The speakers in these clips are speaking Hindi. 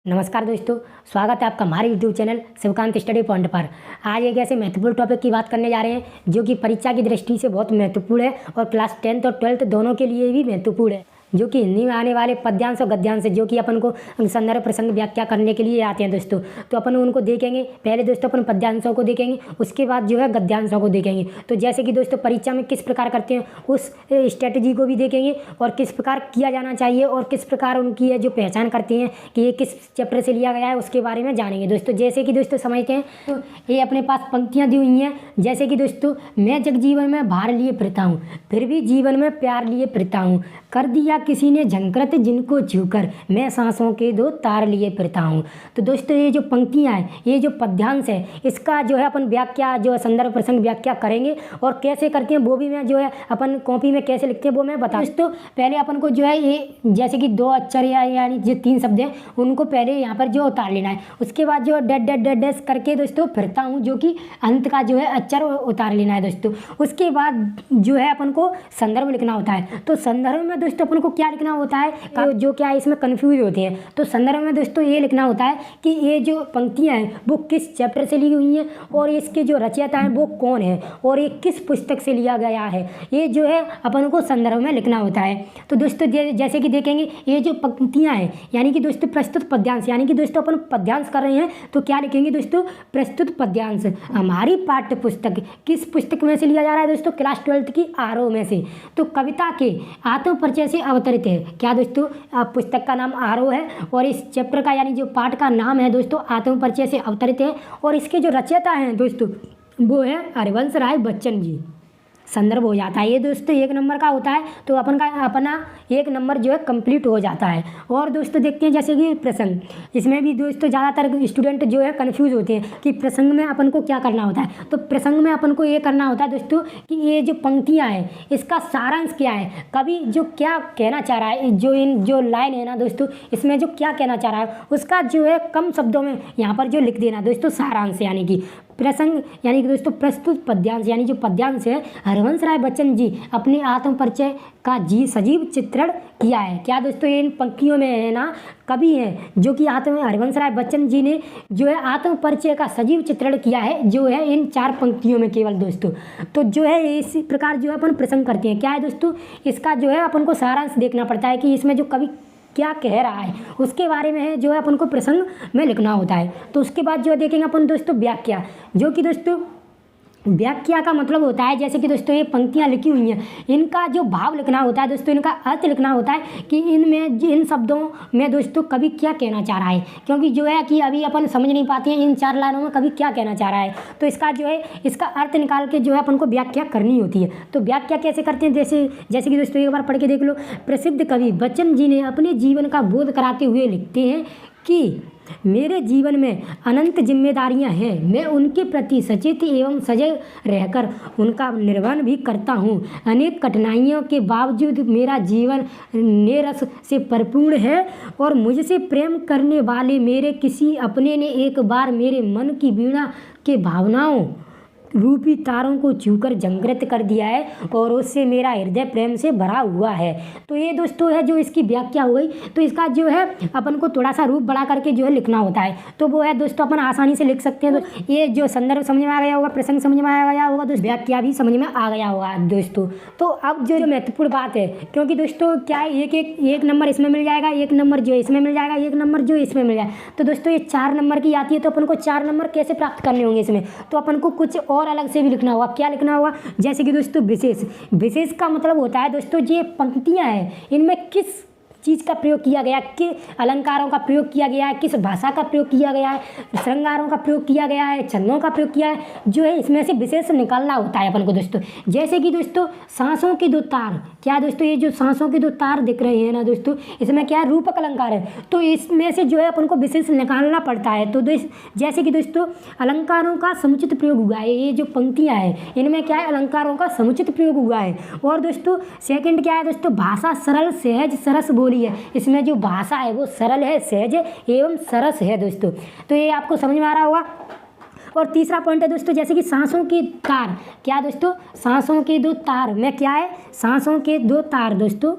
नमस्कार दोस्तों, स्वागत है आपका हमारे YouTube channel Shivkant study point पर। आज एक ऐसे महत्वपूर्ण टॉपिक की बात करने जा रहे हैं जो कि परीक्षा की दृष्टि से बहुत महत्वपूर्ण है और क्लास 10th और 12th दोनों के लिए भी महत्वपूर्ण है, जो कि हिंदी में आने वाले पद्यांश और गद्यांश जो कि अपन को संदर्भ प्रसंग व्याख्या करने के लिए आते हैं दोस्तों। तो अपन उनको देखेंगे। पहले दोस्तों अपन पद्यांशों को देखेंगे, उसके बाद जो है गद्यांशों को देखेंगे। तो जैसे कि दोस्तों परीक्षा में किस प्रकार करते हैं उस स्ट्रेटजी को भी देखेंगे और किस प्रकार किया जाना चाहिए और किस प्रकार उनकी है जो पहचान करते हैं कि ये किस चैप्टर से लिया गया है उसके बारे में जानेंगे दोस्तों। जैसे कि दोस्तों समझते हैं, तो ये अपने पास पंक्तियाँ दी हुई हैं। जैसे कि दोस्तों, मैं जगजीवन में भार लिए फिरता हूँ, फिर भी जीवन में प्यार लिए फिरता हूँ, कर दिया किसी ने झंकृत जिनको छूकर, मैं सांसों के दो तार लिए फिरता हूँ। तो दोस्तों ये जो पंक्तियाँ हैं, ये जो पद्यांश है, इसका जो है अपन व्याख्या जो है संदर्भ प्रसंग व्याख्या करेंगे और कैसे करते हैं वो भी मैं जो है अपन कॉपी में कैसे लिखते हैं वो मैं बता। दोस्तों पहले अपन को जो है ये जैसे कि दो अक्षर यानी जो 3 शब्द हैं उनको पहले यहाँ पर जो उतार लेना है। उसके बाद जो डेड डेड डेड डैश करके दोस्तों फिरता हूँ, जो कि अंत का जो है अक्षर उतार लेना है दोस्तों। उसके बाद जो है अपन को संदर्भ लिखना होता है। तो संदर्भ में दोस्तों अपन को क्या लिखना होता है, जो क्या है इसमें कंफ्यूज होते हैं। तो संदर्भ में दोस्तों ये लिखना होता है कि ये जो पंक्तियाँ हैं वो किस चैप्टर से ली हुई हैं और इसके जो रचयिता हैं वो कौन है और ये किस पुस्तक से लिया गया है, ये जो है अपन को संदर्भ में लिखना होता है। तो दोस्तों जैसे कि देखेंगे ये जो पंक्तियाँ हैं यानी कि दोस्तों प्रस्तुत पद्यांश, यानी कि दोस्तों अपन पद्यांश कर रहे हैं तो क्या लिखेंगे दोस्तों, प्रस्तुत पद्यांश हमारी पाठ्य पुस्तक किस पुस्तक में से लिया जा रहा है दोस्तों, क्लास 12th की आरओ में से। तो कविता के आत्म परिचय से अवतरित है। क्या दोस्तों, पुस्तक का नाम आरओ है और इस चैप्टर का यानी जो पाठ का नाम है दोस्तों आत्म परिचय से अवतरित है और इसके जो रचयिता हैं दोस्तों वो है हरिवंश राय बच्चन जी। संदर्भ हो जाता है ये दोस्तों 1 नंबर का होता है। तो अपना 1 नंबर जो है कंप्लीट हो जाता है। और दोस्तों देखते हैं जैसे कि प्रसंग, इसमें भी दोस्तों ज़्यादातर स्टूडेंट जो है कंफ्यूज होते हैं कि प्रसंग में अपन को क्या करना होता है। तो प्रसंग में अपन को ये करना होता है दोस्तों कि ये जो पंक्तियाँ हैं इसका सारांश क्या है, कभी जो क्या कहना चाह रहा है, जो लाइन है ना दोस्तों इसमें जो क्या कहना चाह रहा है उसका जो है कम शब्दों में यहाँ पर जो लिख देना दोस्तों सारांश, यानी कि प्रसंग यानी कि दोस्तों प्रस्तुत पद्यांश यानी जो पद्यांश है हरिवंश राय बच्चन जी अपने आत्म परिचय का सजीव चित्रण किया है। क्या दोस्तों, इन पंक्तियों में है ना कवि हैं जो कि हरिवंश राय बच्चन जी ने जो है आत्म परिचय का सजीव चित्रण किया है, जो है इन 4 पंक्तियों में केवल दोस्तों। तो जो है इसी प्रकार जो है अपन प्रसंग करते हैं। क्या है दोस्तों, इसका जो है अपन को सारांश देखना पड़ता है कि इसमें जो कवि क्या कह रहा है उसके बारे में है जो है अपन को प्रसंग में लिखना होता है। तो उसके बाद जो देखेंगे अपन दोस्तों व्याख्या, जो कि दोस्तों व्याख्या का मतलब होता है जैसे कि दोस्तों ये पंक्तियाँ लिखी हुई हैं इनका जो भाव लिखना होता है दोस्तों, इनका अर्थ लिखना होता है कि इन शब्दों में दोस्तों कवि क्या कहना चाह रहा है, क्योंकि जो है कि अभी अपन समझ नहीं पाते हैं इन 4 लाइनों में कवि क्या कहना चाह रहा है। तो इसका जो है इसका अर्थ निकाल के जो है अपन को व्याख्या करनी होती है। तो व्याख्या कैसे करते हैं, जैसे कि दोस्तों एक बार पढ़ के देख लो। प्रसिद्ध कवि बच्चन जी ने अपने जीवन का बोध कराते हुए लिखते हैं कि मेरे जीवन में अनंत जिम्मेदारियां हैं, मैं उनके प्रति सचेत एवं सजग रहकर उनका निर्वहन भी करता हूँ। अनेक कठिनाइयों के बावजूद मेरा जीवन नेरस से परिपूर्ण है और मुझसे प्रेम करने वाले मेरे किसी अपने ने एक बार मेरे मन की वीणा के भावनाओं रूपी तारों को छूकर झंकृत कर दिया है और उससे मेरा हृदय प्रेम से भरा हुआ है। तो ये दोस्तों है जो इसकी व्याख्या हो गई। तो इसका जो है अपन को थोड़ा सा रूप बढ़ा करके जो है लिखना होता है, तो वो है दोस्तों अपन आसानी से लिख सकते हैं। तो ये जो संदर्भ समझ में आ गया होगा, प्रसंग समझ में आ गया होगा दोस्तों, व्याख्या भी समझ में आ गया होगा दोस्तों। तो अब जो महत्वपूर्ण बात है, क्योंकि दोस्तों क्या है एक नंबर इसमें मिल जाएगा, 1 नंबर जो इसमें मिल जाएगा, 1 नंबर जो इसमें मिल जाएगा। तो दोस्तों ये 4 नंबर की आती है। तो अपन को 4 नंबर कैसे प्राप्त करने होंगे इसमें, तो अपन को कुछ और अलग से भी लिखना होगा। क्या लिखना होगा, जैसे कि दोस्तों विशेष का मतलब होता है दोस्तों ये पंक्तियां हैं इनमें किस चीज़ का प्रयोग किया गया, किस अलंकारों का प्रयोग किया गया है, किस भाषा का प्रयोग किया गया है, श्रृंगारों का प्रयोग किया गया है, छंदों का प्रयोग किया है, जो है इसमें से विशेष निकालना होता है अपन को दोस्तों। जैसे कि दोस्तों सांसों के 2 तार, क्या दोस्तों ये जो सांसों के 2 तार दिख रहे हैं ना दोस्तों, इसमें क्या है रूपक अलंकार है। तो इसमें से जो है अपन को विशेष निकालना पड़ता है। तो जैसे कि दोस्तों अलंकारों का समुचित प्रयोग हुआ है, ये जो पंक्तियाँ हैं इनमें क्या है अलंकारों का समुचित प्रयोग हुआ है। और दोस्तों सेकंड क्या है दोस्तों, भाषा सरल सहज सरस बोली है। इसमें जो भाषा है वो सरल है, सहज है एवं सरस है दोस्तों। तो ये आपको समझ में आ रहा होगा। और तीसरा पॉइंट है दोस्तों जैसे कि सांसों के तार, क्या दोस्तों सांसों के 2 तार में क्या है, सांसों के 2 तार दोस्तों,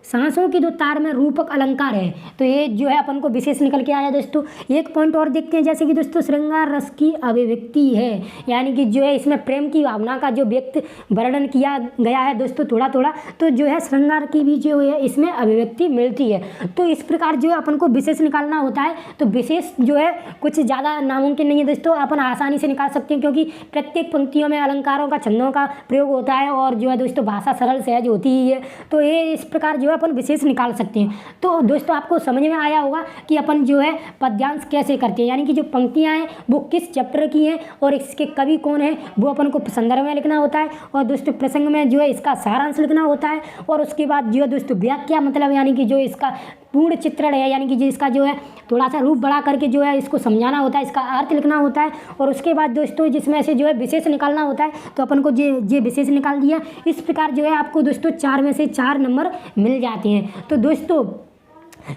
सांसों की जो तार में रूपक अलंकार है। तो ये जो है अपन को विशेष निकल के आया दोस्तों। एक पॉइंट और देखते हैं, जैसे कि दोस्तों श्रृंगार रस की अभिव्यक्ति है, यानी कि जो है इसमें प्रेम की भावना का जो व्यक्त वर्णन किया गया है दोस्तों थोड़ा थोड़ा, तो जो है श्रृंगार की भी जो है इसमें अभिव्यक्ति मिलती है। तो इस प्रकार जो है अपन को विशेष निकालना होता है। तो विशेष जो है कुछ ज़्यादा नामुमकिन नहीं है दोस्तों, अपन आसानी से निकाल सकते हैं, क्योंकि प्रत्येक पंक्तियों में अलंकारों का, छंदों का प्रयोग होता है और जो है दोस्तों भाषा सरल सहज होती ही है। तो ये इस प्रकार जो है अपन विशेष निकाल सकते हैं। तो दोस्तों आपको समझ में आया होगा कि अपन जो है पद्यांश कैसे करते हैं, यानी कि जो पंक्तियाँ हैं वो किस चैप्टर की हैं और इसके कवि कौन है वो अपन को संदर्भ में लिखना होता है, और दोस्तों प्रसंग में जो है इसका सारांश लिखना होता है, और उसके बाद जो है दोस्तों व्याख्या मतलब यानी कि जो इसका पूर्ण चित्रण है, यानी कि जो इसका जो है थोड़ा सा रूप बड़ा करके जो है इसको समझाना होता है, इसका अर्थ लिखना होता है, और उसके बाद दोस्तों जिसमें से जो है विशेष निकालना होता है। तो अपन को ये विशेष निकाल दिया। इस प्रकार जो है आपको दोस्तों 4 में से 4 नंबर मिल जाते हैं। तो दोस्तों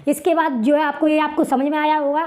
इसके बाद जो है आपको समझ में आया होगा।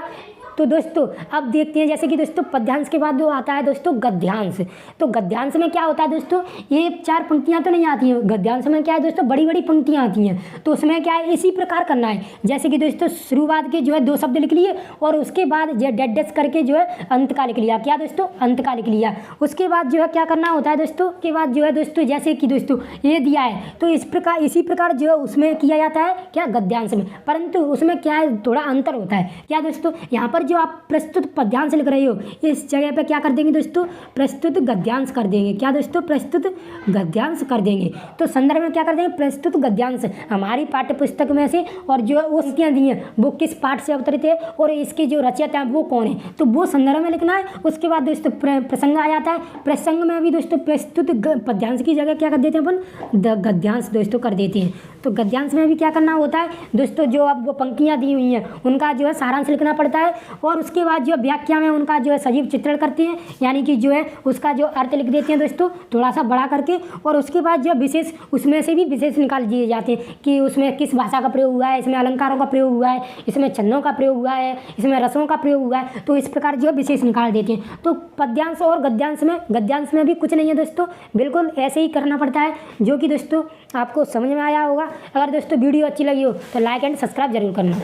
तो दोस्तों अब देखते हैं, जैसे कि दोस्तों पद्यांश के बाद जो आता है दोस्तों गद्यांश। तो गद्यांश में क्या होता है दोस्तों, ये 4 पंक्तियाँ तो नहीं आती हैं, गद्यांश में क्या है दोस्तों बड़ी बड़ी पंक्तियाँ आती हैं। तो उसमें क्या है इसी प्रकार करना है, जैसे कि दोस्तों शुरुआत के जो है 2 शब्द लिख लिए और उसके बाद जो डेड डैश करके जो है अंत का लिख लिया। क्या दोस्तों, अंत का लिख लिया। उसके बाद जो है क्या करना होता है दोस्तों, के बाद जो है दोस्तों जैसे कि दोस्तों ये दिया है तो इसी प्रकार जो है उसमें किया जाता है क्या, गद्यांश में। परंतु उसमें क्या है थोड़ा अंतर होता है। क्या दोस्तों, यहाँ पर जो आप प्रस्तुत पद्यांश लिख रहे हो इस जगह पे क्या कर देंगे दोस्तों, प्रस्तुत गद्यांश कर देंगे। क्या दोस्तों, प्रस्तुत गद्यांश कर देंगे। तो संदर्भ में क्या कर देंगे, प्रस्तुत गद्यांश। हमारी पाठ्य पुस्तक में से और जो उसकी दी हैं वो किस पाठ से अवतरित है और इसके जो रचयिता हैं वो कौन है, तो वो संदर्भ में लिखना है। उसके बाद दोस्तों प्रसंग आ जाता है। प्रसंग में भी दोस्तों प्रस्तुत पद्यांश की जगह क्या कर देते हैं अपन, गद्यांश दोस्तों कर देते हैं। तो गद्यांश में भी क्या करना होता है दोस्तों, जो अब वो पंक्तियाँ दी हुई हैं उनका जो है सारांश लिखना पड़ता है, और उसके बाद जो व्याख्या में उनका जो है सजीव चित्रण करते हैं, यानी कि जो है उसका जो अर्थ लिख देते हैं दोस्तों थोड़ा सा बड़ा करके, और उसके बाद जो विशेष उसमें से भी विशेष निकाल दिए जाते हैं कि उसमें किस भाषा का प्रयोग हुआ है, इसमें अलंकारों का प्रयोग हुआ है, इसमें छंदों का प्रयोग हुआ है, इसमें रसों का प्रयोग हुआ है। तो इस प्रकार जो है विशेष निकाल देते हैं। तो पद्यांश और गद्यांश में भी कुछ नहीं है दोस्तों, बिल्कुल ऐसे ही करना पड़ता है, जो कि दोस्तों आपको समझ में आया होगा। अगर दोस्तों वीडियो अच्छी लगी हो तो लाइक एंड सब्सक्राइब जरूर करना।